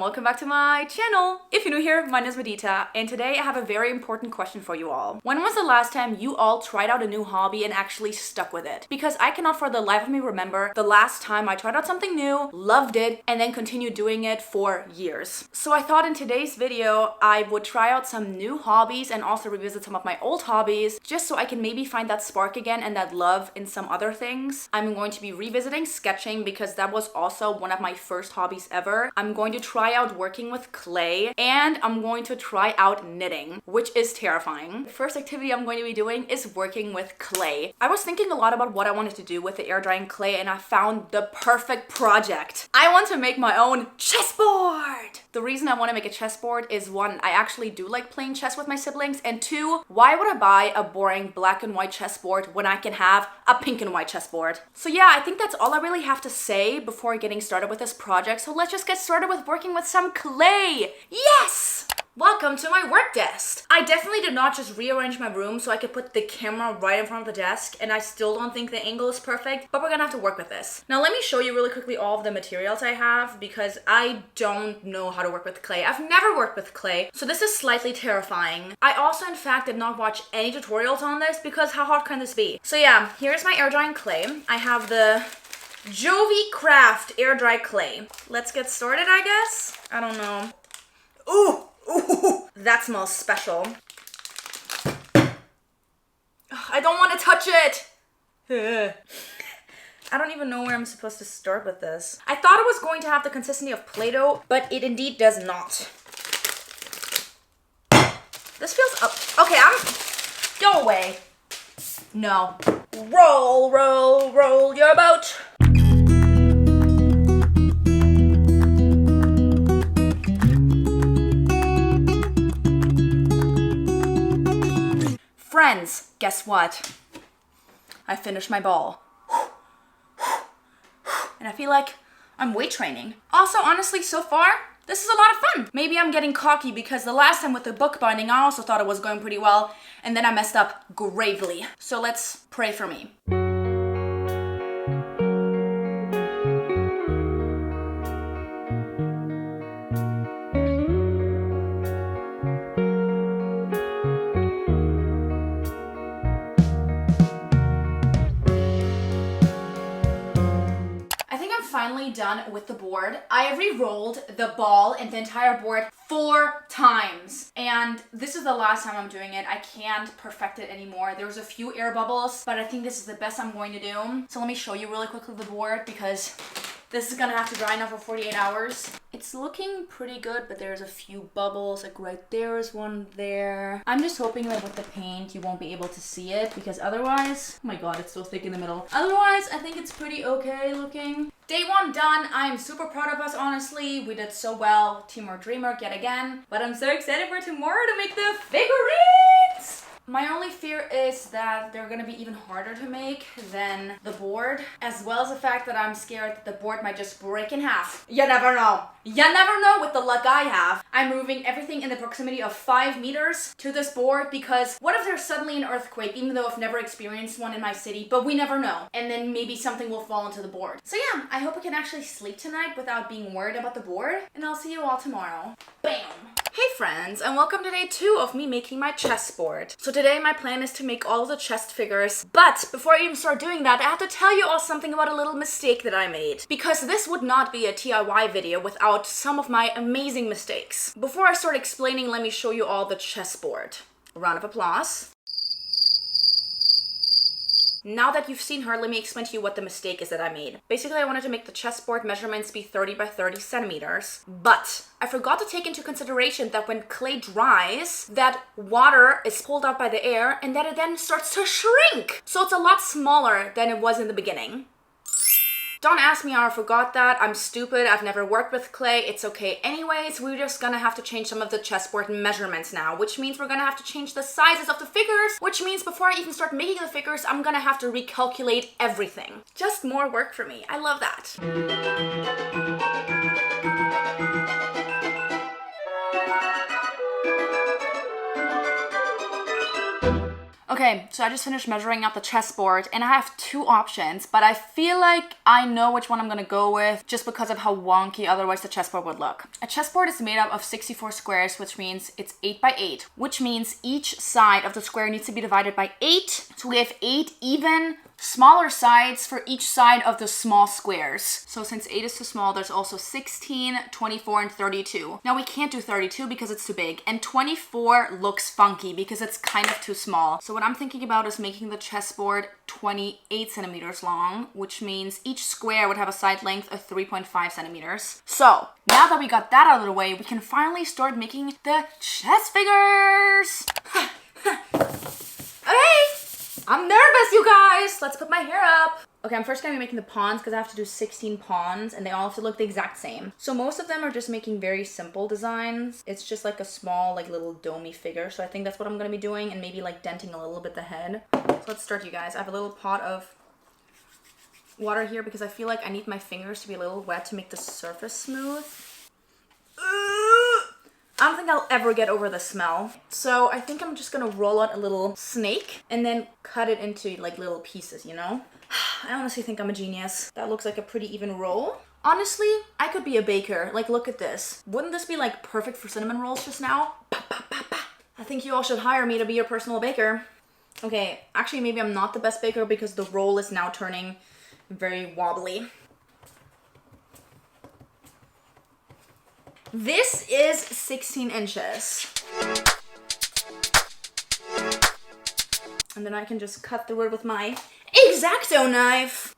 welcome back to my channel. If you're new here, my name is Madita, and today I have a very important question for you all. When was the last time you all tried out a new hobby and actually stuck with it? Because I cannot for the life of me remember the last time I tried out something new, loved it, and then continued doing it for years. So I thought in today's video, I would try out some new hobbies and also revisit some of my old hobbies, just so I can maybe find that spark again and that love in some other things. I'm going to be revisiting sketching because that was also one of my first hobbies ever. I'm going to try out working with clay, and I'm going to try out knitting, which is terrifying. The first activity I'm going to be doing is working with clay. I was thinking a lot about what I wanted to do with the air drying clay, and I found the perfect project. I want to make my own chessboard! The reason I want to make a chessboard is one, I actually do like playing chess with my siblings, and two, why would I buy a boring black and white chessboard when I can have a pink and white chessboard? So yeah, I think that's all I really have to say before getting started with this project, so let's just get started with working with some clay. Yes! Welcome to my work desk. I definitely did not just rearrange my room so I could put the camera right in front of the desk, and I still don't think the angle is perfect, but we're gonna have to work with this. Now let me show you really quickly all of the materials I have because I don't know how to work with clay. I've never worked with clay, so this is slightly terrifying. I also in fact did not watch any tutorials on this because how hard can this be? So yeah, here's my air drying clay. I have the Jovi Craft air dry clay. Let's get started, I guess. I don't know. Ooh! Ooh, that smells special. I don't want to touch it. I don't even know where I'm supposed to start with this. I thought it was going to have the consistency of Play-Doh, but it indeed does not. This feels up. Okay, go away. No. Roll, roll, roll your boat. Friends, guess what? I finished my ball. And I feel like I'm weight training. Also, honestly, so far, this is a lot of fun. Maybe I'm getting cocky because the last time with the book binding, I also thought it was going pretty well, and then I messed up gravely. So let's pray for me. Finally done with the board. I re-rolled the ball and the entire board 4 times, and this is the last time I'm doing it. I can't perfect it anymore. There's a few air bubbles, but I think this is the best I'm going to do. So let me show you really quickly the board because this is gonna have to dry now for 48 hours. It's looking pretty good, but there's a few bubbles, like right there is one there. I'm just hoping that with the paint you won't be able to see it because otherwise, oh my god, it's so thick in the middle. Otherwise, I think it's pretty okay looking. Day 1 done. I am super proud of us, honestly. We did so well. Teamwork, dreamwork yet again. But I'm so excited for tomorrow to make the figurines! My only fear is that they're gonna be even harder to make than the board, as well as the fact that I'm scared that the board might just break in half. You never know. You never know with the luck I have. I'm moving everything in the proximity of 5 meters to this board because what if there's suddenly an earthquake, even though I've never experienced one in my city, but we never know. And then maybe something will fall into the board. So yeah, I hope I can actually sleep tonight without being worried about the board, and I'll see you all tomorrow. Bam! Hey friends, and welcome to day 2 of me making my chessboard. So today my plan is to make all of the chess figures, but before I even start doing that, I have to tell you all something about a little mistake that I made. Because this would not be a DIY video without some of my amazing mistakes. Before I start explaining, let me show you all the chessboard. A round of applause. Now that you've seen her, let me explain to you what the mistake is that I made. Basically, I wanted to make the chessboard measurements be 30 by 30 centimeters, but I forgot to take into consideration that when clay dries, that water is pulled out by the air and that it then starts to shrink. So it's a lot smaller than it was in the beginning. Don't ask me how I forgot that. I'm stupid. I've never worked with clay. It's okay anyways. We're just gonna have to change some of the chessboard measurements now, which means we're gonna have to change the sizes of the figures, which means before I even start making the figures, I'm gonna have to recalculate everything. Just more work for me. I love that. Okay, so I just finished measuring out the chessboard and I have two options, but I feel like I know which one I'm gonna go with just because of how wonky otherwise the chessboard would look. A chessboard is made up of 64 squares, which means it's 8 by 8, which means each side of the square needs to be divided by 8. So we have 8 even smaller sides for each side of the small squares. So since 8 is too small, there's also 16, 24, and 32. Now we can't do 32 because it's too big, and 24 looks funky because it's kind of too small. So what I'm thinking about is making the chessboard 28 centimeters long, which means each square would have a side length of 3.5 centimeters. So now that we got that out of the way, we can finally start making the chess figures. Okay. I'm nervous, you guys! Let's put my hair up. Okay, I'm first gonna be making the pawns because I have to do 16 pawns and they all have to look the exact same. So most of them are just making very simple designs. It's just like a small, like little domey figure. So I think that's what I'm gonna be doing, and maybe like denting a little bit the head. So let's start, you guys. I have a little pot of water here because I feel like I need my fingers to be a little wet to make the surface smooth. I don't think I'll ever get over the smell. So I think I'm just gonna roll out a little snake and then cut it into like little pieces, you know? I honestly think I'm a genius. That looks like a pretty even roll. Honestly, I could be a baker. Like, look at this. Wouldn't this be like perfect for cinnamon rolls just now? I think you all should hire me to be your personal baker. Okay, actually maybe I'm not the best baker because the roll is now turning very wobbly. This is 16 inches. And then I can just cut through it with my X-Acto knife.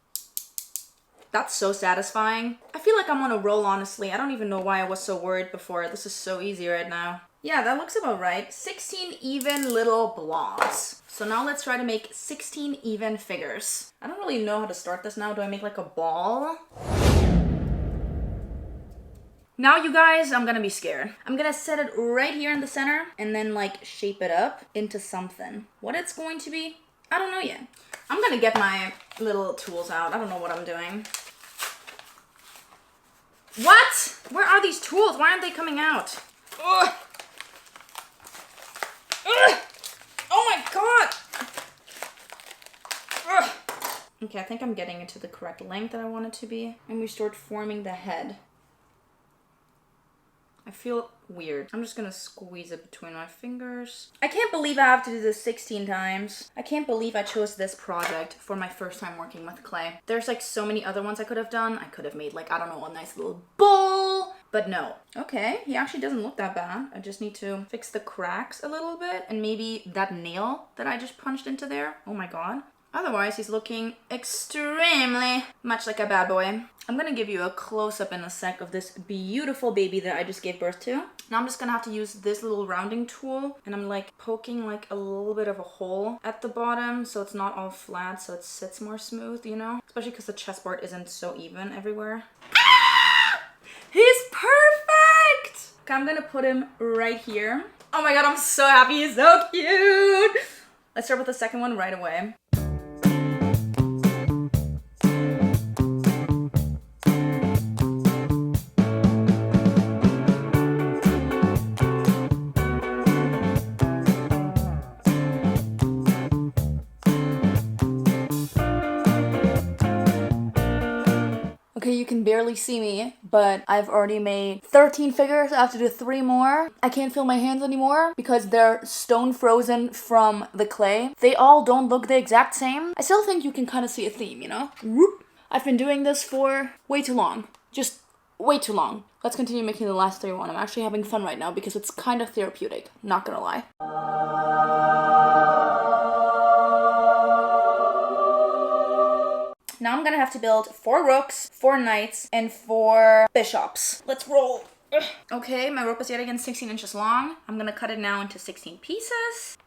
That's so satisfying. I feel like I'm on a roll, honestly. I don't even know why I was so worried before. This is so easy right now. Yeah, that looks about right. 16 even little blobs. So now let's try to make 16 even figures. I don't really know how to start this now. Do I make like a ball? Now, you guys, I'm gonna be scared. I'm gonna set it right here in the center and then like shape it up into something. What it's going to be, I don't know yet. I'm gonna get my little tools out. I don't know what I'm doing. What? Where are these tools? Why aren't they coming out? Ugh. Ugh. Oh my god! Ugh. Okay, I think I'm getting it to the correct length that I want it to be. And we start forming the head. I feel weird. I'm just gonna squeeze it between my fingers. I can't believe I have to do this 16 times. I can't believe I chose this project for my first time working with clay. There's like so many other ones I could have done. I could have made like, I don't know, a nice little bowl, but no. Okay, he actually doesn't look that bad. I just need to fix the cracks a little bit and maybe that nail that I just punched into there. Oh my god. Otherwise, he's looking extremely much like a bad boy. I'm gonna give you a close-up in a sec of this beautiful baby that I just gave birth to. Now I'm just gonna have to use this little rounding tool, and I'm like poking like a little bit of a hole at the bottom so it's not all flat, so it sits more smooth, you know? Especially because the chessboard isn't so even everywhere. Ah! He's perfect! Okay, I'm gonna put him right here. Oh my god, I'm so happy, he's so cute! Let's start with the second one right away. Okay, you can barely see me, but I've already made 13 figures. I have to do 3 more. I can't feel my hands anymore because they're stone frozen from the clay. They all don't look the exact same. I still think you can kind of see a theme, you know? Whoop. I've been doing this for way too long. Just way too long. Let's continue making the last 3 one. I'm actually having fun right now because it's kind of therapeutic, not gonna lie. Now I'm gonna have to build 4 rooks, 4 knights, and 4 bishops. Let's roll. Ugh. Okay, my rope is yet again 16 inches long. I'm gonna cut it now into 16 pieces.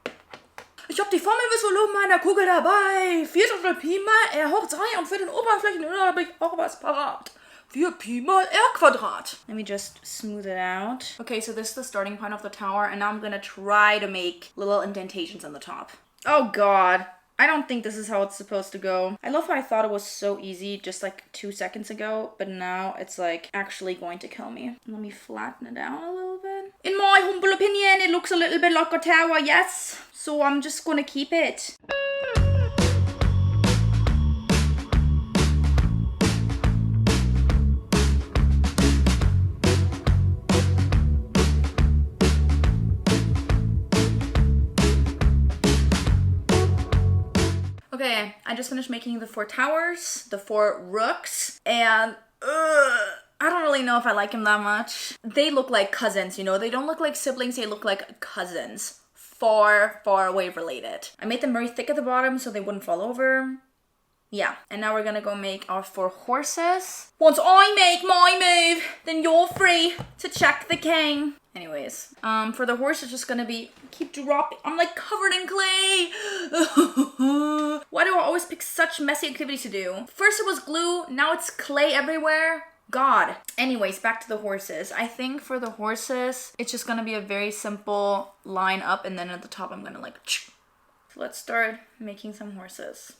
Ich habe die Formelwissen meiner Kugel dabei. 4 Drittel Pi mal r hoch 3 und für den Oberflächeninhalt habe ich auch was parat. 4 Pi mal r Quadrat. Let me just smooth it out. Okay, so this is the starting point of the tower, and now I'm gonna try to make little indentations on the top. Oh god. I don't think this is how it's supposed to go. I love how I thought it was so easy just like 2 seconds ago, but now it's like actually going to kill me. Let me flatten it out a little bit. In my humble opinion, it looks a little bit like a tower, yes. so I'm just gonna keep it. Okay, I just finished making the 4 towers, the 4 rooks, and I don't really know if I like them that much. They look like cousins, you know? They don't look like siblings, they look like cousins. Far, far away related. I made them very thick at the bottom so they wouldn't fall over. Yeah, and now we're gonna go make our 4 horses. Once I make my move, then you're free to check the king. Anyways, for the horse, it's just gonna be, keep dropping. I'm like covered in clay. Why do I always pick such messy activities to do? First it was glue, now it's clay everywhere. God. Anyways, back to the horses. I think for the horses, it's just gonna be a very simple line up, and then at the top I'm gonna like, so let's start making some horses.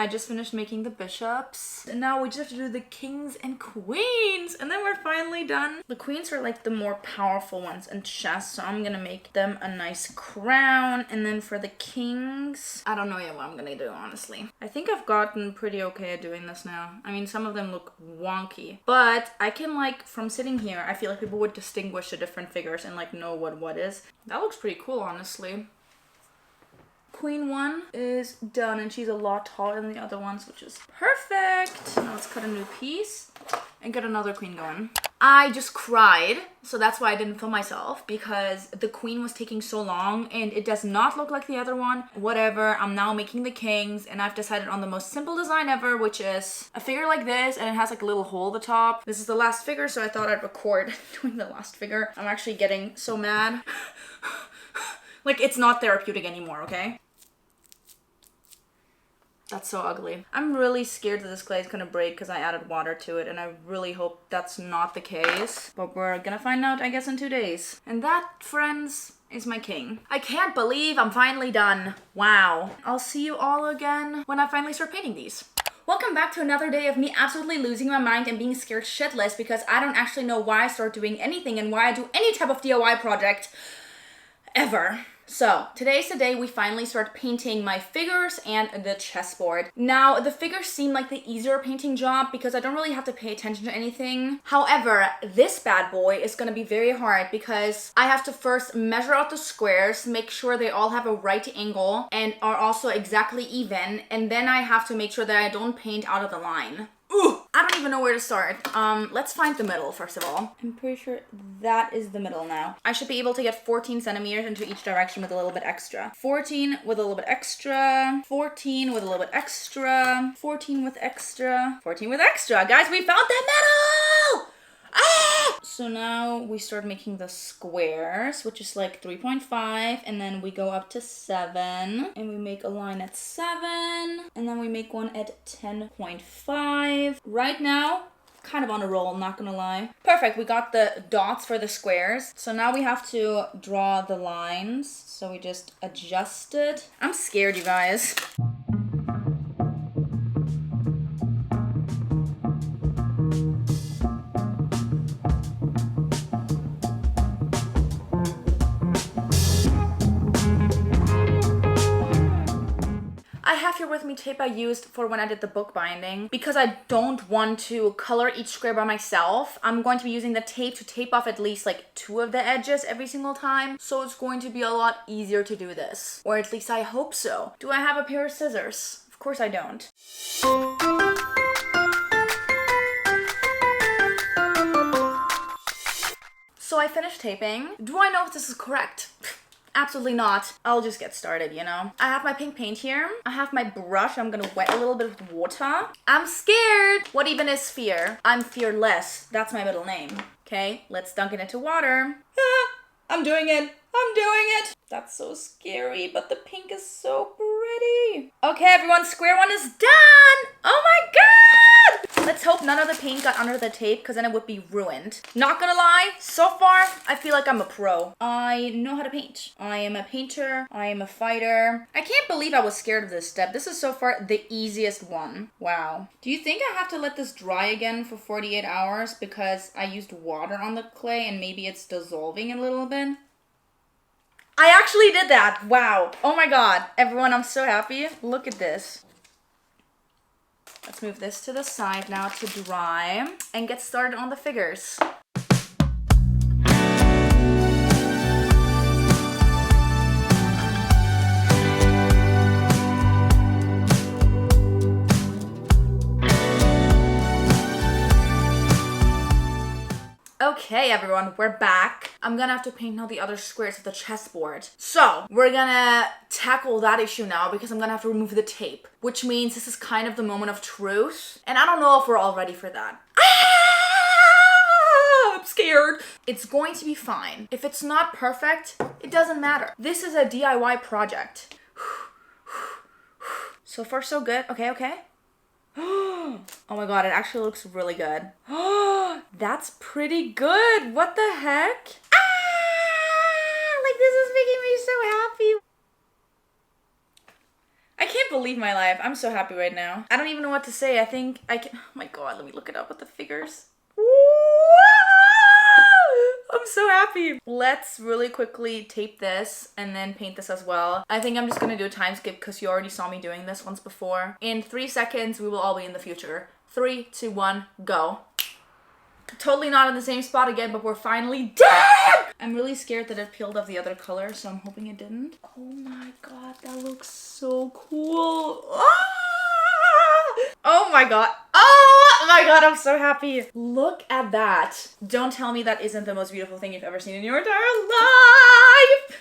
I just finished making the bishops, and now we just have to do the kings and queens, and then we're finally done. The queens are like the more powerful ones in chess, so I'm gonna make them a nice crown, and then for the kings, I don't know yet what I'm gonna do, honestly. I think I've gotten pretty okay at doing this now. I mean, some of them look wonky, but I can like, from sitting here, I feel like people would distinguish the different figures and like know what is. That looks pretty cool, honestly. Queen 1 is done, and she's a lot taller than the other ones, which is perfect. Now let's cut a new piece and get another queen going. I just cried, so that's why I didn't film myself, because the queen was taking so long and it does not look like the other one. Whatever, I'm now making the kings, and I've decided on the most simple design ever, which is a figure like this, and it has like a little hole at the top. This is the last figure, so I thought I'd record doing the last figure. I'm actually getting so mad. Like, it's not therapeutic anymore, okay? That's so ugly. I'm really scared that this clay is gonna break because I added water to it, and I really hope that's not the case. But we're gonna find out, I guess, in 2 days. And that, friends, is my king. I can't believe I'm finally done. Wow. I'll see you all again when I finally start painting these. Welcome back to another day of me absolutely losing my mind and being scared shitless because I don't actually know why I start doing anything and why I do any type of DIY project ever. So, today's the day we finally start painting my figures and the chessboard. Now, the figures seem like the easier painting job because I don't really have to pay attention to anything. However, this bad boy is gonna be very hard because I have to first measure out the squares, make sure they all have a right angle and are also exactly even, and then I have to make sure that I don't paint out of the line. Ooh, I don't even know where to start. Let's find the middle first of all. I'm pretty sure that is the middle now. I should be able to get 14 centimeters into each direction with a little bit extra. 14 with a little bit extra. 14 with a little bit extra. 14 with extra. 14 with extra. Guys, we found the middle! Ah! So now we start making the squares, which is like 3.5, and then we go up to 7, and we make a line at 7, and then we make one at 10.5. Right now, kind of on a roll, not gonna lie. Perfect, we got the dots for the squares. So now we have to draw the lines. So we just adjust it. I'm scared, you guys. I have here with me tape I used for when I did the book binding. Because I don't want to color each square by myself, I'm going to be using the tape to tape off at least like 2 of the edges every single time. So it's going to be a lot easier to do this. Or at least I hope so. Do I have a pair of scissors? Of course I don't. So I finished taping. Do I know if this is correct? Absolutely not. I'll just get started, you know? I have my pink paint here. I have my brush. I'm gonna wet a little bit with water. I'm scared. What even is fear? I'm fearless. That's my middle name. Okay, let's dunk it into water. Ah, I'm doing it. I'm doing it. That's so scary, but the pink is so pretty. Okay, everyone, square one is done. Oh my God! Let's hope none of the paint got under the tape because then it would be ruined. Not gonna lie, so far, I feel like I'm a pro. I know how to paint. I am a painter. I am a fighter. I can't believe I was scared of this step. This is so far the easiest one. Wow. Do you think I have to let this dry again for 48 hours because I used water on the clay and maybe it's dissolving a little bit? I actually did that. Wow. Oh my god. Everyone, I'm so happy. Look at this. Let's move this to the side now to dry and get started on the figures. Okay, everyone, we're back. I'm gonna have to paint now the other squares of the chessboard. So, we're gonna tackle that issue now because I'm gonna have to remove the tape, which means this is kind of the moment of truth. And I don't know if we're all ready for that. I'm scared. It's going to be fine. If it's not perfect, it doesn't matter. This is a DIY project. So far, so good. Okay, okay. Oh my god, it actually looks really good. That's pretty good. What the heck? Like, this is making me so happy. I can't believe my life. I'm so happy right now. I don't even know what to say. I think I can. Oh my god, let me look it up with the figures. I'm so happy. Let's really quickly tape this and then paint this as well. I think I'm just gonna do a time skip because you already saw me doing this once before. In 3 seconds, we will all be in the future. 3, 2, 1, go. Totally not in the same spot again, but we're finally done! I'm really scared that it peeled off the other color, so I'm hoping it didn't. Oh my god, that looks so cool. Oh my god. Oh my god, I'm so happy. Look at that. Don't tell me that isn't the most beautiful thing you've ever seen in your entire life.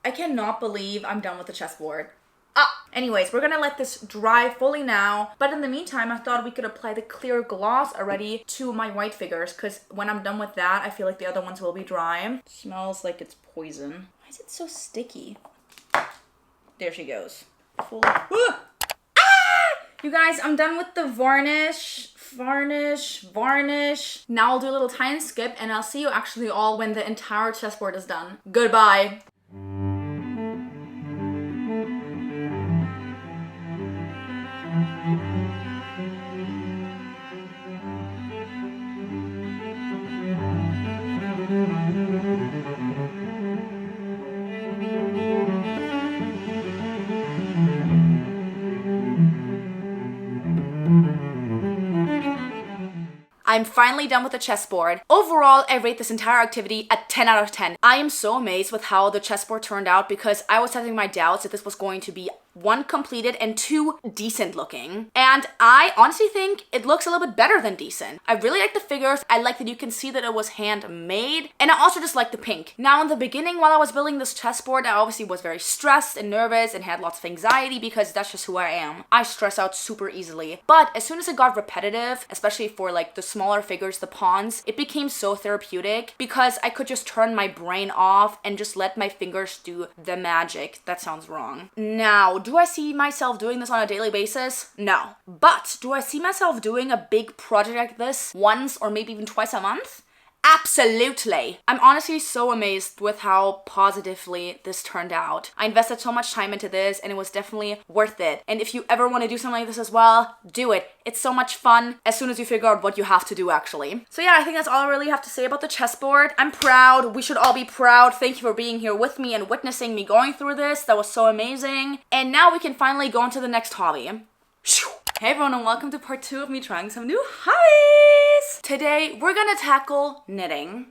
I cannot believe I'm done with the chessboard. Anyways, we're gonna let this dry fully now. But in the meantime, I thought we could apply the clear gloss already to my white figures because when I'm done with that, I feel like the other ones will be dry. Smells like it's poison. Why is it so sticky? There she goes. You guys, I'm done with the varnish. Now I'll do a little time skip and I'll see you actually all when the entire chessboard is done. Goodbye. I'm finally done with the chessboard. Overall, I rate this entire activity a 10 out of 10. I am so amazed with how the chessboard turned out because I was having my doubts that this was going to be 1, completed, and 2, decent looking. And I honestly think it looks a little bit better than decent. I really like the figures. I like that you can see that it was handmade. And I also just like the pink. Now in the beginning, while I was building this chessboard, I obviously was very stressed and nervous and had lots of anxiety because that's just who I am. I stress out super easily. But as soon as it got repetitive, especially for like the smaller figures, the pawns, it became so therapeutic because I could just turn my brain off and just let my fingers do the magic. That sounds wrong. Now, do I see myself doing this on a daily basis? No. But do I see myself doing a big project like this once or maybe even twice a month? Absolutely. I'm honestly so amazed with how positively this turned out. I invested so much time into this and it was definitely worth it. And if you ever want to do something like this as well, do it. It's so much fun as soon as you figure out what you have to do actually. So yeah, I think that's all I really have to say about the chessboard. I'm proud. We should all be proud. Thank you for being here with me and witnessing me going through this. That was so amazing. And now we can finally go on to the next hobby. Hey everyone and welcome to part 2 of me trying some new hobbies! Today we're gonna tackle knitting.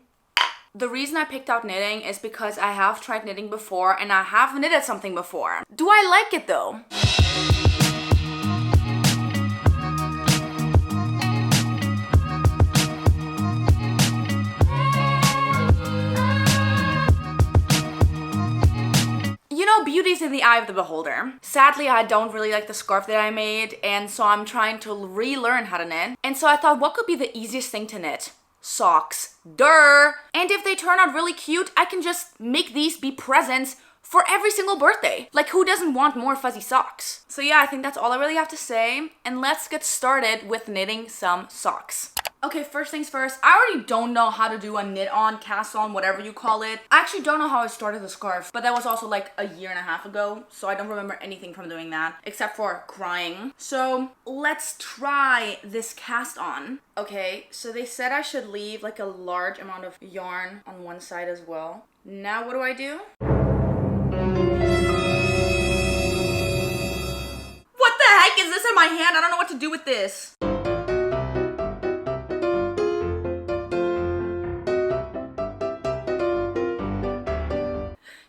The reason I picked out knitting is because I have tried knitting before and I have knitted something before. Do I like it though? beauty is in the eye of the beholder. Sadly, I don't really like the scarf that I made, and so I'm trying to relearn how to knit. And so I thought, what could be the easiest thing to knit? Socks. Durr! And if they turn out really cute, I can just make these be presents for every single birthday. Like, who doesn't want more fuzzy socks? So yeah, I think that's all I really have to say. And let's get started with knitting some socks. Okay, first things first, I already don't know how to do a knit on, cast on, whatever you call it. I actually don't know how I started the scarf, but that was also like a year and a half ago, so I don't remember anything from doing that, except for crying. So let's try this cast on. Okay, so they said I should leave like a large amount of yarn on one side as well. Now what do I do? What the heck is this in my hand? I don't know what to do with this.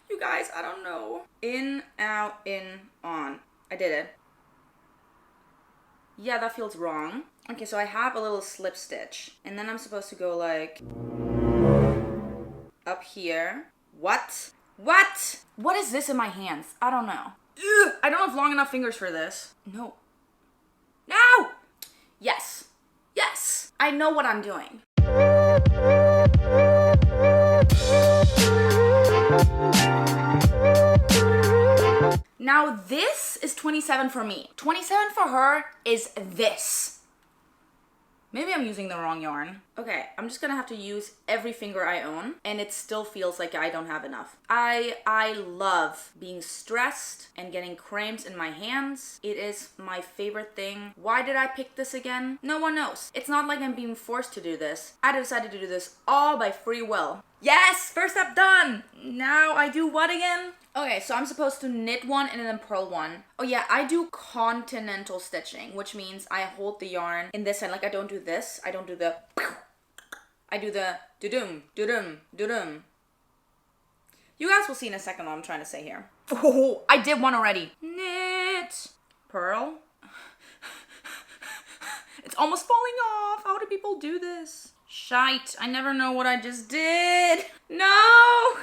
You guys, I don't know. In, out, in, on. I did it. Yeah, that feels wrong. Okay, so I have a little slip stitch. And then I'm supposed to go like up here. What? What? What is this in my hands? I don't know. Ugh, I don't have long enough fingers for this. No. No! Yes. Yes. I know what I'm doing. Now this is 27 for me. 27 for her is this. Maybe I'm using the wrong yarn. Okay, I'm just gonna have to use every finger I own, and it still feels like I don't have enough. I love being stressed and getting cramps in my hands. It is my favorite thing. Why did I pick this again? No one knows. It's not like I'm being forced to do this. I decided to do this all by free will. Yes, first step done. Now I do what again? Okay, so I'm supposed to knit one and then purl one. Oh yeah, I do continental stitching, which means I hold the yarn in this hand. Like, I don't do this. I don't do the... I do the do-dum, do-dum, do-dum. You guys will see in a second what I'm trying to say here. Oh, I did one already. Knit, purl. It's almost falling off. How do people do this? Shite, I never know what I just did. No!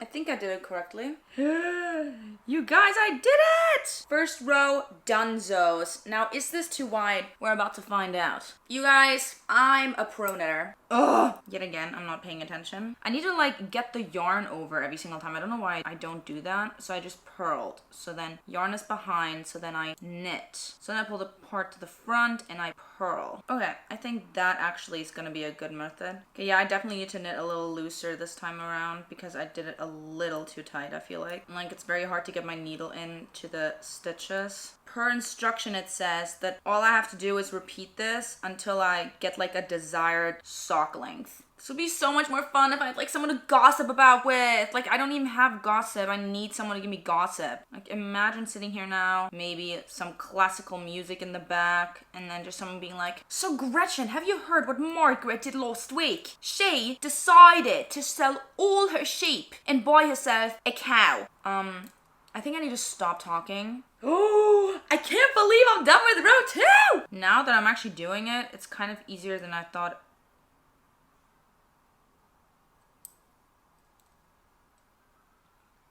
I think I did it correctly. You guys, I did it! First row, donezos. Now, is this too wide? We're about to find out. You guys, I'm a pro knitter. Ugh! Yet again, I'm not paying attention. I need to like get the yarn over every single time. I don't know why I don't do that. So I just purled. So then yarn is behind. So then I knit. So then I pull the part to the front and I purl. Okay, I think that actually is gonna be a good method. Okay, yeah, I definitely need to knit a little looser this time around because I did it a little too tight, I feel like. And like, it's very hard to get my needle into the stitches. Per instruction, it says that all I have to do is repeat this until I get like a desired sock length. This would be so much more fun if I had like someone to gossip about with. Like, I don't even have gossip. I need someone to give me gossip. Like, imagine sitting here now, maybe some classical music in the back, and then just someone being like, "So Gretchen, have you heard what Margaret did last week? She decided to sell all her sheep and buy herself a cow." I think I need to stop talking. Oh, I can't believe I'm done with row 2! Now that I'm actually doing it, it's kind of easier than I thought.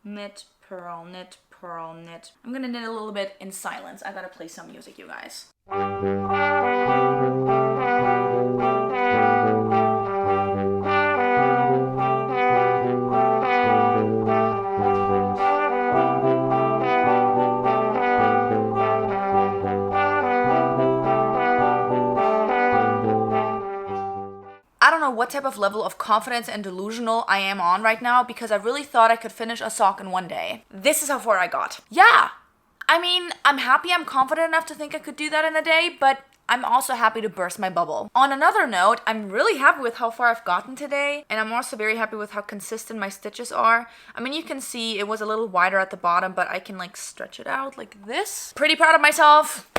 Knit, purl, knit, purl, knit. I'm gonna knit a little bit in silence. I gotta play some music, you guys. I don't know what type of level of confidence and delusional I am on right now because I really thought I could finish a sock in one day. This is how far I got. Yeah, I mean, I'm happy I'm confident enough to think I could do that in a day, but I'm also happy to burst my bubble. On another note, I'm really happy with how far I've gotten today, and I'm also very happy with how consistent my stitches are. I mean, you can see it was a little wider at the bottom, but I can like stretch it out like this. Pretty proud of myself.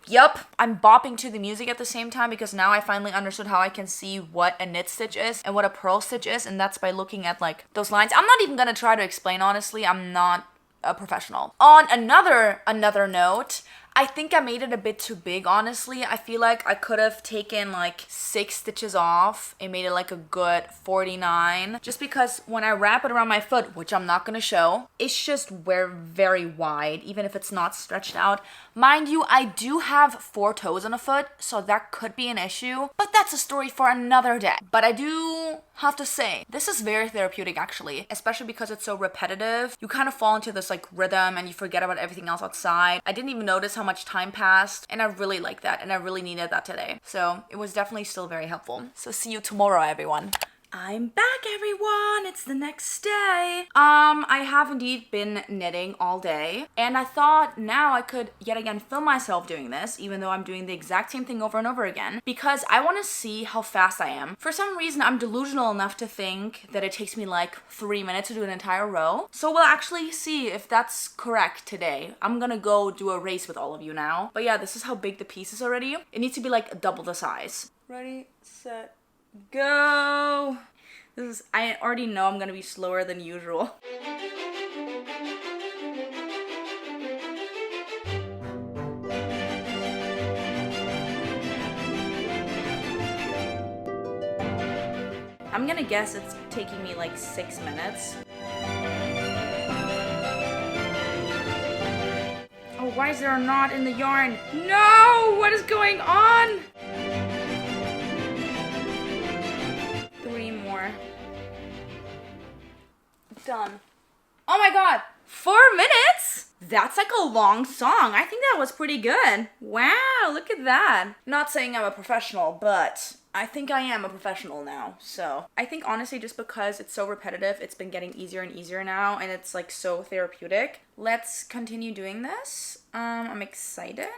Yup, I'm bopping to the music at the same time because now I finally understood how I can see what a knit stitch is and what a purl stitch is, and that's by looking at like those lines. I'm not even gonna try to explain, honestly. I'm not a professional. On another note, I think I made it a bit too big, honestly. I feel like I could have taken like 6 stitches off and made it like a good 49. Just because when I wrap it around my foot, which I'm not gonna show, it's just very wide, even if it's not stretched out. Mind you, I do have 4 toes on a foot, so that could be an issue, but that's a story for another day. But I do have to say, this is very therapeutic actually, especially because it's so repetitive. You kind of fall into this like rhythm and you forget about everything else outside. I didn't even notice how much time passed, and I really like that, and I really needed that today. So it was definitely still very helpful. So see you tomorrow, everyone. I'm back, everyone. It's the next day. I have indeed been knitting all day, and I thought now I could yet again film myself doing this, even though I'm doing the exact same thing over and over again, because I want to see how fast I am. For some reason, I'm delusional enough to think that it takes me like 3 minutes to do an entire row. So we'll actually see if that's correct today. I'm gonna go do a race with all of you now. But yeah, this is how big the piece is already. It needs to be like double the size. Ready, set, go. I already know I'm gonna be slower than usual. I'm gonna guess it's taking me like 6 minutes. Oh, why is there a knot in the yarn? No! What is going on? 3 more. Done. Oh my god! 4 minutes? That's like a long song. I think that was pretty good. Wow, look at that. Not saying I'm a professional, but I think I am a professional now. So I think honestly, just because it's so repetitive, it's been getting easier and easier now, and it's like so therapeutic. Let's continue doing this. I'm excited.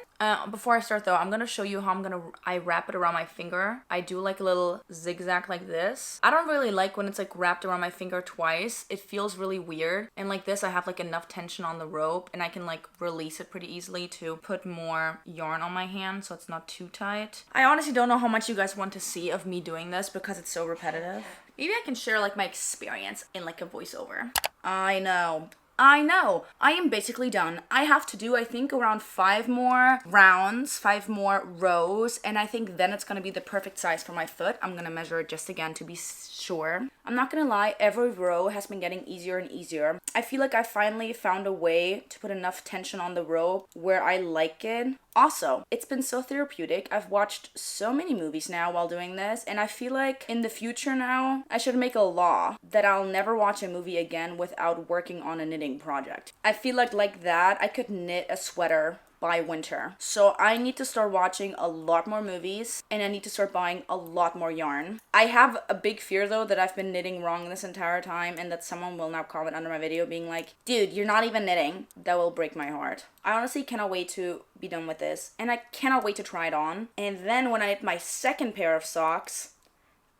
Before I start though, I'm gonna show you how I wrap it around my finger. I do like a little zigzag like this. I don't really like when it's like wrapped around my finger twice. It feels really weird. And like this, I have like enough tension on the rope, and I can like release it pretty easily to put more yarn on my hand so it's not too tight. I honestly don't know how much you guys want to see of me doing this because it's so repetitive. Maybe I can share like my experience in like a voiceover. I know. I am basically done. I have to do, I think, around 5 more rounds, 5 more rows, and I think then it's gonna be the perfect size for my foot. I'm gonna measure it just again to be sure. I'm not gonna lie, every row has been getting easier and easier. I feel like I finally found a way to put enough tension on the rope where I like it. Also, it's been so therapeutic. I've watched so many movies now while doing this, and I feel like in the future now, I should make a law that I'll never watch a movie again without working on a knitting project. I feel like that, I could knit a sweater by winter. So I need to start watching a lot more movies, and I need to start buying a lot more yarn. I have a big fear though that I've been knitting wrong this entire time, and that someone will now comment under my video being like, dude, you're not even knitting. That will break my heart. I honestly cannot wait to be done with this, and I cannot wait to try it on. And then when I knit my second pair of socks,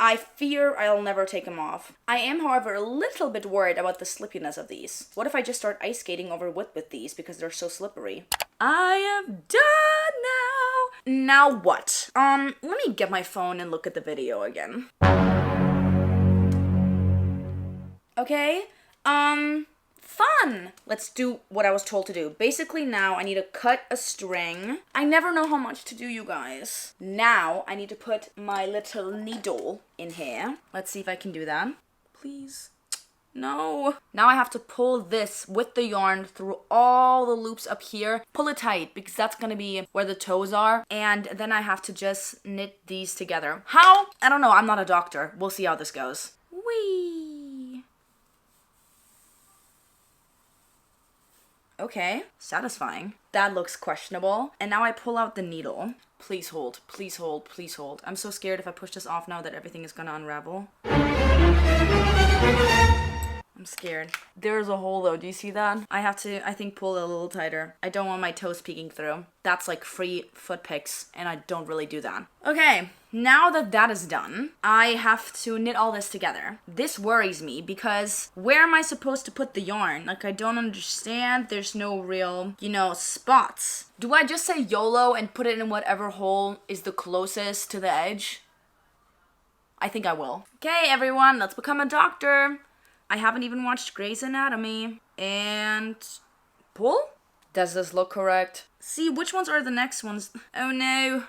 I fear I'll never take them off. I am, however, a little bit worried about the slippiness of these. What if I just start ice skating over wood with these because they're so slippery? I am done now. Now what? Let me get my phone and look at the video again. Okay, fun! Let's do what I was told to do. Basically now I need to cut a string. I never know how much to do, you guys. Now I need to put my little needle in here. Let's see if I can do that. Please. No. Now I have to pull this with the yarn through all the loops up here. Pull it tight because that's gonna be where the toes are. And then I have to just knit these together. How? I don't know. I'm not a doctor. We'll see how this goes. Whee! Okay, satisfying. That looks questionable. And now I pull out the needle. Please hold, please hold, please hold. I'm so scared if I push this off now that everything is gonna unravel. I'm scared. There's a hole though, do you see that? I have to, I think, pull it a little tighter. I don't want my toes peeking through. That's like free foot pics, and I don't really do that. Okay, now that that is done, I have to knit all this together. This worries me because where am I supposed to put the yarn? Like, I don't understand. There's no real, spots. Do I just say YOLO and put it in whatever hole is the closest to the edge? I think I will. Okay, everyone, let's become a doctor. I haven't even watched Grey's Anatomy. And pull? Does this look correct? See, which ones are the next ones? Oh no.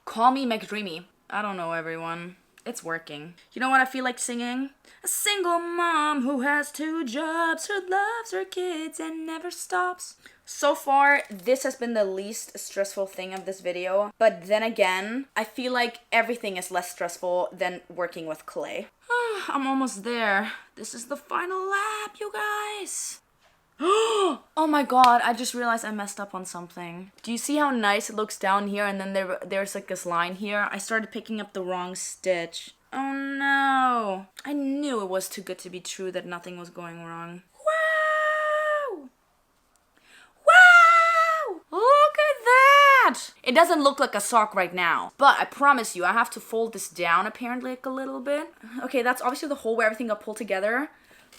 Call me McDreamy. I don't know, everyone. It's working. You know what I feel like singing? A single mom who has 2 jobs, who loves her kids and never stops. So far, this has been the least stressful thing of this video. But then again, I feel like everything is less stressful than working with clay. I'm almost there. This is the final lap, you guys. Oh my god, I just realized I messed up on something. Do you see how nice it looks down here and then there's like this line here? I started picking up the wrong stitch. Oh no. I knew it was too good to be true that nothing was going wrong. Wow! Wow! Look at that! It doesn't look like a sock right now, but I promise you I have to fold this down apparently like a little bit. Okay, that's obviously the hole where everything got pulled together.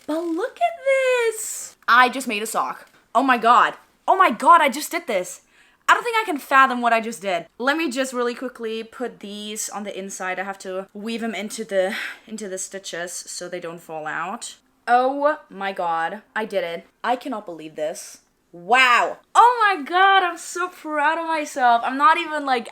But look at this! I just made a sock. Oh my god. Oh my god, I just did this. I don't think I can fathom what I just did. Let me just really quickly put these on the inside. I have to weave them into the stitches so they don't fall out. Oh my god, I did it. I cannot believe this. Wow. Oh my god, I'm so proud of myself. I'm not even like...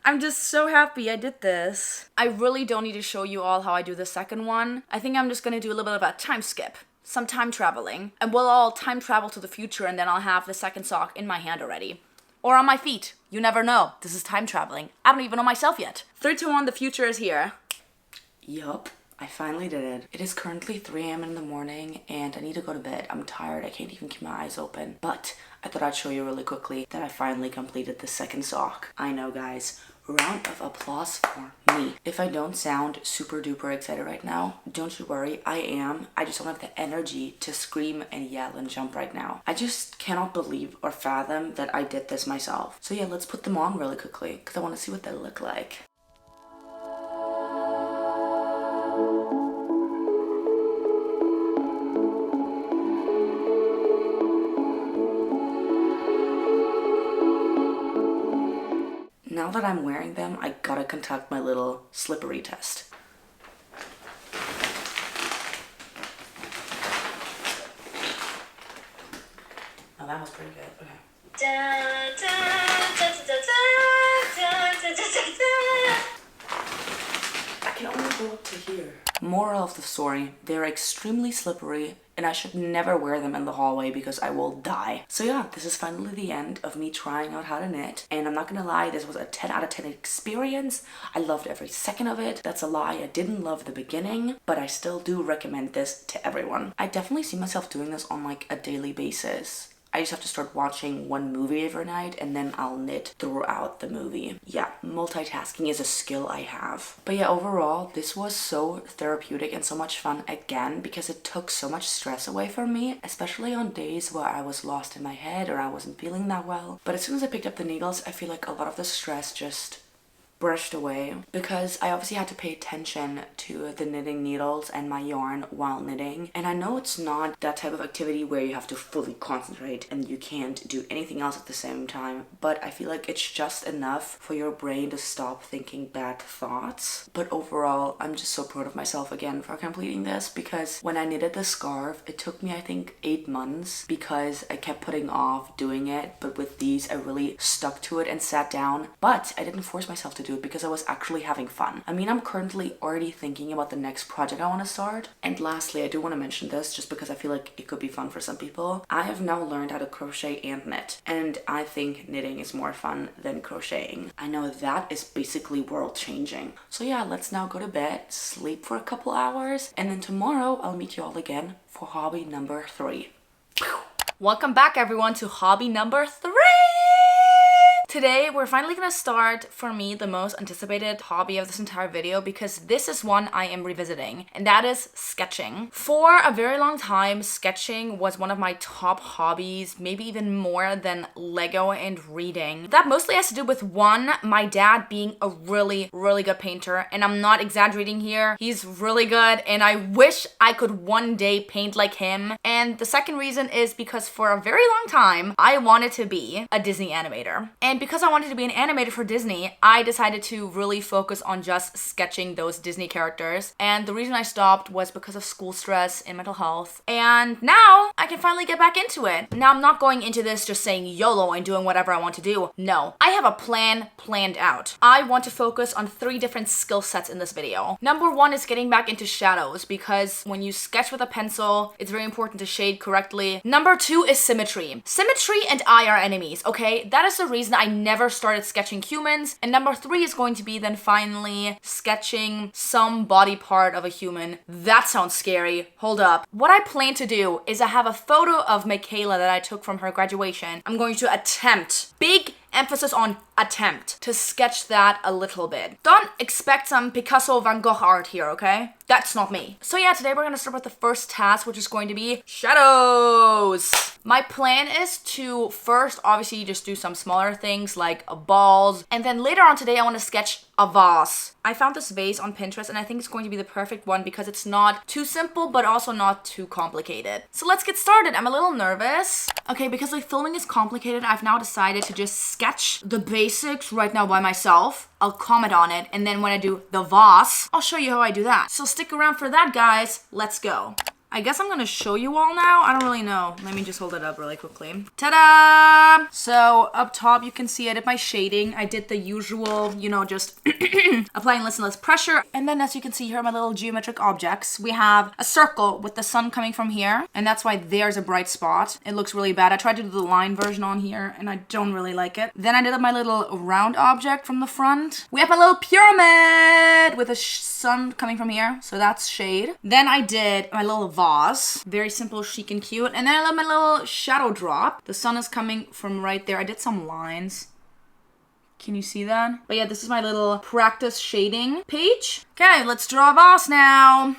I'm just so happy I did this. I really don't need to show you all how I do the second one. I think I'm just gonna do a little bit of a time skip. Some time traveling. And we'll all time travel to the future and then I'll have the second sock in my hand already. Or on my feet. You never know. This is time traveling. I don't even know myself yet. 3, 2, 1, the future is here. Yup. I finally did it. It is currently 3 a.m. in the morning and I need to go to bed. I'm tired. I can't even keep my eyes open. But I thought I'd show you really quickly that I finally completed the second sock. I know, guys. Round of applause for me. If I don't sound super duper excited right now, don't you worry, I am. I just don't have the energy to scream and yell and jump right now. I just cannot believe or fathom that I did this myself. So yeah, let's put them on really quickly because I want to see what they look like. Now that I'm wearing them, I gotta conduct my little slippery test. Oh, that was pretty good. Okay. I can only go up to here. Moral of the story, they're extremely slippery and I should never wear them in the hallway because I will die. So yeah, this is finally the end of me trying out how to knit. And I'm not gonna lie, this was a 10 out of 10 experience. I loved every second of it. That's a lie, I didn't love the beginning, but I still do recommend this to everyone. I definitely see myself doing this on like a daily basis. I just have to start watching one movie every night and then I'll knit throughout the movie. Yeah, multitasking is a skill I have. But yeah, overall, this was so therapeutic and so much fun again because it took so much stress away from me, especially on days where I was lost in my head or I wasn't feeling that well. But as soon as I picked up the needles, I feel like a lot of the stress just brushed away because I obviously had to pay attention to the knitting needles and my yarn while knitting. And I know it's not that type of activity where you have to fully concentrate and you can't do anything else at the same time, but I feel like it's just enough for your brain to stop thinking bad thoughts. But overall, I'm just so proud of myself again for completing this because when I knitted the scarf, it took me I think 8 months because I kept putting off doing it, but with these I really stuck to it and sat down. But I didn't force myself to do it because I was actually having fun. I mean, I'm currently already thinking about the next project I want to start. And lastly, I do want to mention this just because I feel like it could be fun for some people. I have now learned how to crochet and knit, and I think knitting is more fun than crocheting. I know that is basically world changing. So yeah, let's now go to bed, sleep for a couple hours, and then tomorrow I'll meet you all again for hobby number 3. Welcome back everyone to hobby number 3! Today, we're finally gonna start, for me, the most anticipated hobby of this entire video because this is one I am revisiting, and that is sketching. For a very long time, sketching was one of my top hobbies, maybe even more than Lego and reading. That mostly has to do with one, my dad being a really, really good painter, and I'm not exaggerating here. He's really good, and I wish I could one day paint like him. And the second reason is because for a very long time, I wanted to be a Disney animator. And because I wanted to be an animator for Disney, I decided to really focus on just sketching those Disney characters. And the reason I stopped was because of school stress and mental health. And now I can finally get back into it. Now I'm not going into this just saying YOLO and doing whatever I want to do. No, I have a plan planned out. I want to focus on 3 different skill sets in this video. Number 1 is getting back into shadows, because when you sketch with a pencil, it's very important to shade correctly. Number 2 is symmetry. Symmetry and I are enemies, okay? That is the reason I never started sketching humans. And number 3 is going to be then finally sketching some body part of a human. That sounds scary. Hold up. What I plan to do is I have a photo of Michaela that I took from her graduation. I'm going to attempt, big emphasis on attempt, to sketch that a little bit. Don't expect some Picasso Van Gogh art here, okay? That's not me. So yeah, today we're gonna start with the first task, which is going to be shadows. My plan is to first obviously just do some smaller things like balls, and then later on today I want to sketch a vase. I found this vase on Pinterest and I think it's going to be the perfect one because it's not too simple but also not too complicated. So let's get started. I'm a little nervous. Okay, because like filming is complicated, I've now decided to just sketch the basics right now by myself. I'll comment on it, and then when I do the vase, I'll show you how I do that. So stick around for that, guys. Let's go. I guess I'm gonna show you all now. I don't really know. Let me just hold it up really quickly. Ta-da! So up top, you can see I did my shading. I did the usual, you know, just applying less and less pressure. And then as you can see here are my little geometric objects. We have a circle with the sun coming from here. And that's why there's a bright spot. It looks really bad. I tried to do the line version on here and I don't really like it. Then I did my little round object from the front. We have my little pyramid with a sun coming from here. So that's shade. Then I did my little vase. Very simple, chic, and cute. And then I love my little shadow drop. The sun is coming from right there. I did some lines. Can you see that? But yeah, this is my little practice shading page. Okay, let's draw a vase now.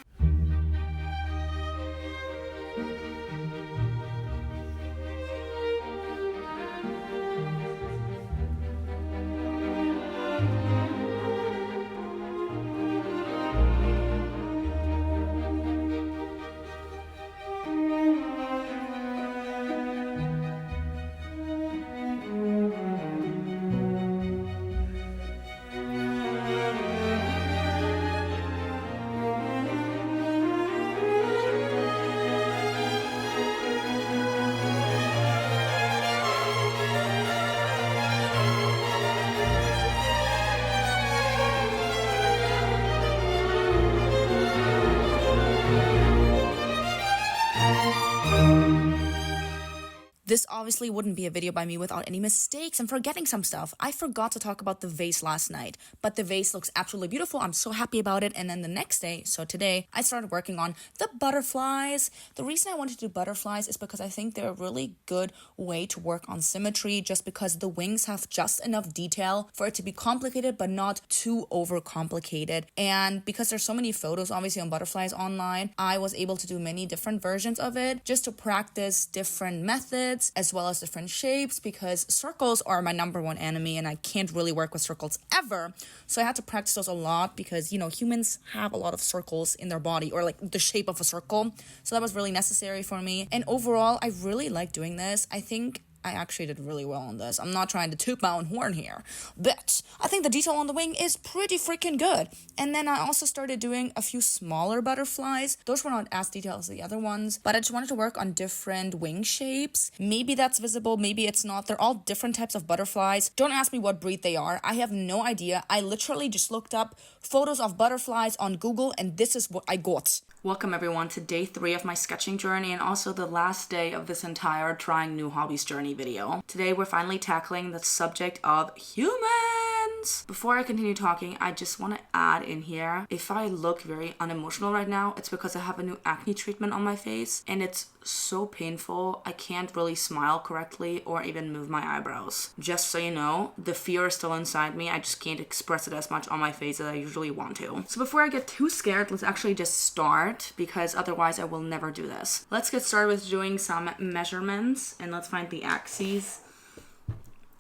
This obviously wouldn't be a video by me without any mistakes and forgetting some stuff. I forgot to talk about the vase last night, but the vase looks absolutely beautiful. I'm so happy about it. And then the next day, so today, I started working on the butterflies. The reason I wanted to do butterflies is because I think they're a really good way to work on symmetry, just because the wings have just enough detail for it to be complicated, but not too overcomplicated. And because there's so many photos, obviously, on butterflies online, I was able to do many different versions of it just to practice different methods as well as different shapes, because circles are my number 1 enemy and I can't really work with circles ever. So I had to practice those a lot because, you know, humans have a lot of circles in their body, or like the shape of a circle. So that was really necessary for me. And overall, I really like doing this. I think I actually did really well on this. I'm not trying to toot my own horn here, but I think the detail on the wing is pretty freaking good. And then I also started doing a few smaller butterflies. Those were not as detailed as the other ones, but I just wanted to work on different wing shapes. Maybe that's visible, maybe it's not. They're all different types of butterflies. Don't ask me what breed they are. I have no idea. I literally just looked up photos of butterflies on Google and this is what I got. Welcome everyone to day 3 of my sketching journey, and also the last day of this entire trying new hobbies journey video. Today we're finally tackling the subject of humans. Before I continue talking, I just want to add in here, if I look very unemotional right now, it's because I have a new acne treatment on my face and it's so painful. I can't really smile correctly or even move my eyebrows. Just so you know, the fear is still inside me. I just can't express it as much on my face as I usually want to. So before I get too scared, let's actually just start, because otherwise I will never do this. Let's get started with doing some measurements and let's find the axes.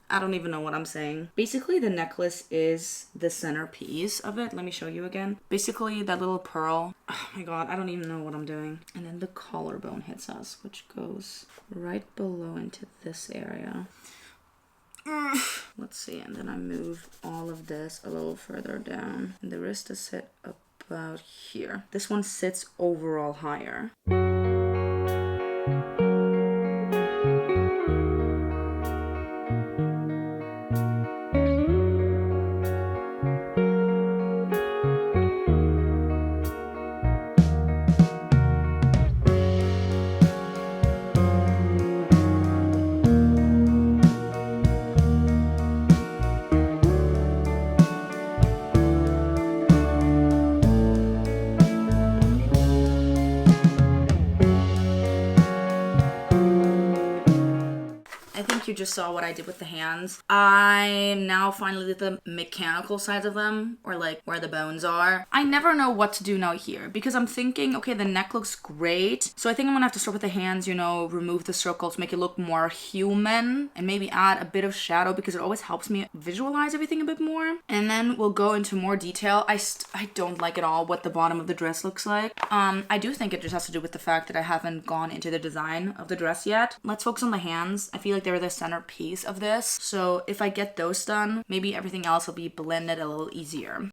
I don't even know what I'm saying. Basically, the necklace is the centerpiece of it. Let me show you again. Basically, that little pearl. Oh my god, I don't even know what I'm doing. And then the collarbone hits us, which goes right below into this area. Let's see, and then I move all of this a little further down. And the wrist is set about here. This one sits overall higher. You just saw what I did with the hands. I now finally did the mechanical sides of them, or like where the bones are. I never know what to do now here because I'm thinking, okay, the neck looks great. So I think I'm gonna have to start with the hands, you know, remove the circles, make it look more human, and maybe add a bit of shadow because it always helps me visualize everything a bit more. And then we'll go into more detail. I don't like at all what the bottom of the dress looks like. I do think it just has to do with the fact that I haven't gone into the design of the dress yet. Let's focus on the hands. I feel like they're the centerpiece of this. So if I get those done, maybe everything else will be blended a little easier.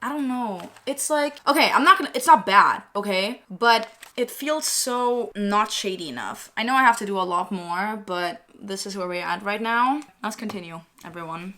I don't know. It's like, okay, it's not bad, okay? But it feels so not shady enough. I know I have to do a lot more, but this is where we're at right now. Let's continue, everyone.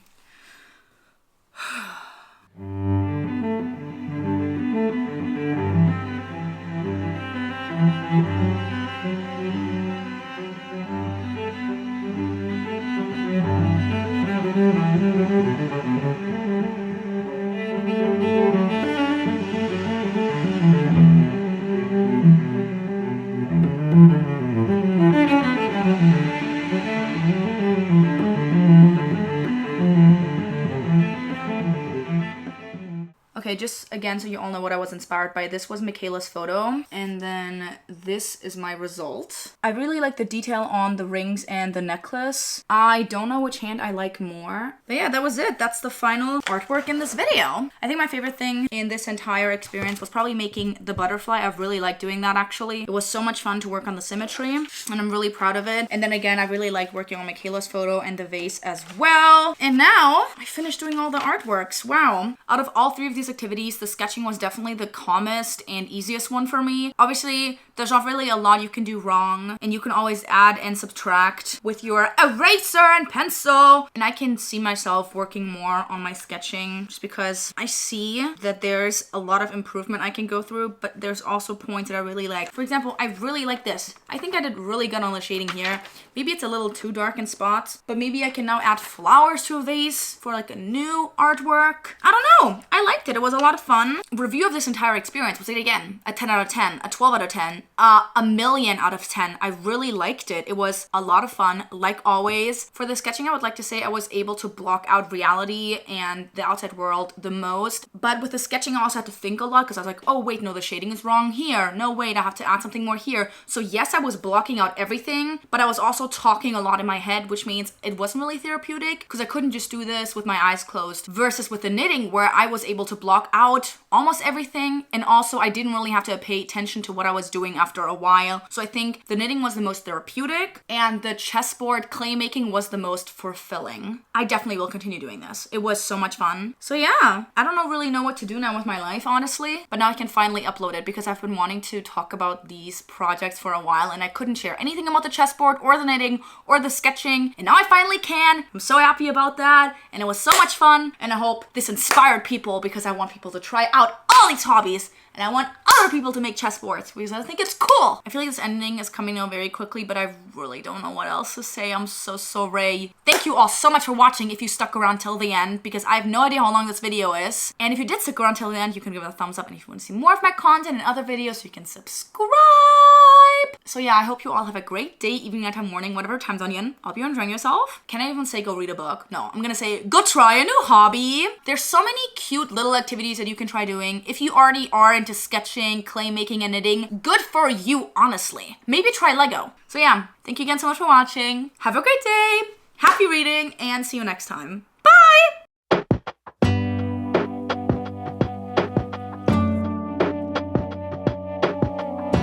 Okay, just again, so you all know what I was inspired by. This was Michaela's photo, and then this is my result. I really like the detail on the rings and the necklace. I don't know which hand I like more. But yeah, that was it. That's the final artwork in this video. I think my favorite thing in this entire experience was probably making the butterfly. I've really liked doing that, actually. It was so much fun to work on the symmetry, and I'm really proud of it. And then again, I really liked working on Michaela's photo and the vase as well. And now I finished doing all the artworks. Wow. Out of all three of these activities, the sketching was definitely the calmest and easiest one for me. Obviously, there's not really a lot you can do wrong, and you can always add and subtract with your eraser and pencil. And I can see myself working more on my sketching just because I see that there's a lot of improvement I can go through, but there's also points that I really like. For example, I really like this. I think I did really good on the shading here. Maybe it's a little too dark in spots, but maybe I can now add flowers to a vase for like a new artwork. I don't know. I liked it. It was a lot of fun. Review of this entire experience was, again, a 10 out of 10, a 12 out of 10, a million out of 10. I really liked it. It was a lot of fun. Like always, for the sketching, I would like to say I was able to block out reality and the outside world the most. But with the sketching, I also had to think a lot because I was like, oh wait, no, the shading is wrong here. No, wait, I have to add something more here. So yes, I was blocking out everything, but I was also talking a lot in my head, which means it wasn't really therapeutic because I couldn't just do this with my eyes closed, versus with the knitting where I was able to block out almost everything, and also I didn't really have to pay attention to what I was doing after after a while. So I think the knitting was the most therapeutic and the chessboard clay making was the most fulfilling. I definitely will continue doing this. It was so much fun. So yeah, I don't really know what to do now with my life, honestly, but now I can finally upload it because I've been wanting to talk about these projects for a while and I couldn't share anything about the chessboard or the knitting or the sketching, and now I finally can. I'm so happy about that, and it was so much fun, and I hope this inspired people because I want people to try out all these hobbies, and I want other people to make chessboards because I think it's cool. I feel like this ending is coming out very quickly, but I really don't know what else to say. I'm so sorry. Thank you all so much for watching if you stuck around till the end, because I have no idea how long this video is. And if you did stick around till the end, you can give it a thumbs up, and if you want to see more of my content and other videos, you can subscribe. So yeah, I hope you all have a great day, evening, nighttime, morning, whatever time zone you're in. I hope you're enjoying yourself. Can I even say go read a book? No, I'm gonna say go try a new hobby. There's so many cute little activities that you can try doing. If you already are into sketching, clay making, and knitting, good for you, honestly. Maybe try Lego. So yeah, thank you again so much for watching. Have a great day, happy reading, and see you next time.